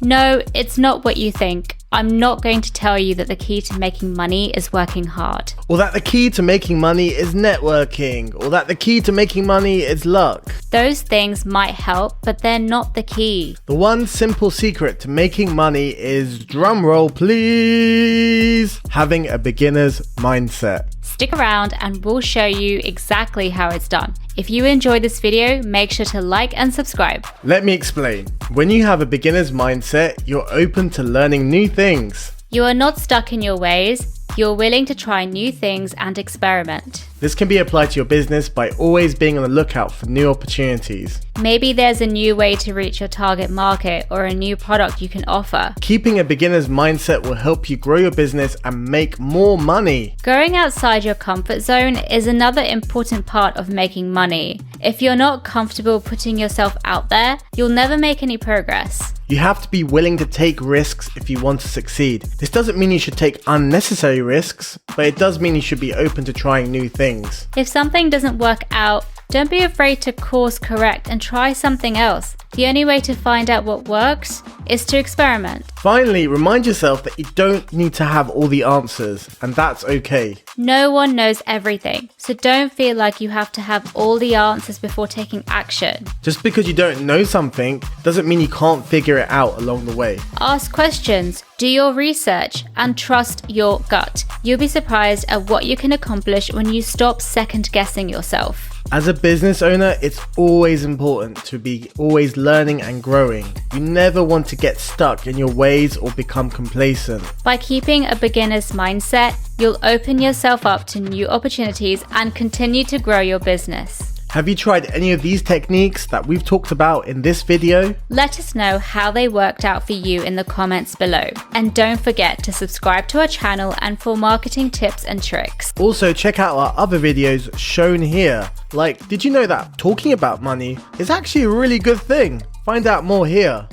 No, it's not what you think. I'm not going to tell you that the key to making money is working hard. Or that the key to making money is networking. Or that the key to making money is luck. Those things might help, but they're not the key. The one simple secret to making money is, drumroll please, having a beginner's mindset. Stick around and we'll show you exactly how it's done. If you enjoyed this video, make sure to like and subscribe. Let me explain. When you have a beginner's mindset, you're open to learning new things. You are not stuck in your ways. You're willing to try new things and experiment. This can be applied to your business by always being on the lookout for new opportunities. Maybe there's a new way to reach your target market or a new product you can offer. Keeping a beginner's mindset will help you grow your business and make more money. Going outside your comfort zone is another important part of making money. If you're not comfortable putting yourself out there, you'll never make any progress. You have to be willing to take risks if you want to succeed. This doesn't mean you should take unnecessary risks, but it does mean you should be open to trying new things. If something doesn't work out, don't be afraid to course correct and try something else. The only way to find out what works is to experiment. Finally, remind yourself that you don't need to have all the answers, and that's okay. No one knows everything, so don't feel like you have to have all the answers before taking action. Just because you don't know something doesn't mean you can't figure it out along the way. Ask questions, do your research, and trust your gut. You'll be surprised at what you can accomplish when you stop second-guessing yourself. As a business owner, it's always important to be always learning and growing. You never want to get stuck in your ways or become complacent. By keeping a beginner's mindset, you'll open yourself up to new opportunities and continue to grow your business. Have you tried any of these techniques that we've talked about in this video? Let us know how they worked out for you in the comments below. And don't forget to subscribe to our channel and for marketing tips and tricks. Also, check out our other videos shown here. Like, did you know that talking about money is actually a really good thing? Find out more here.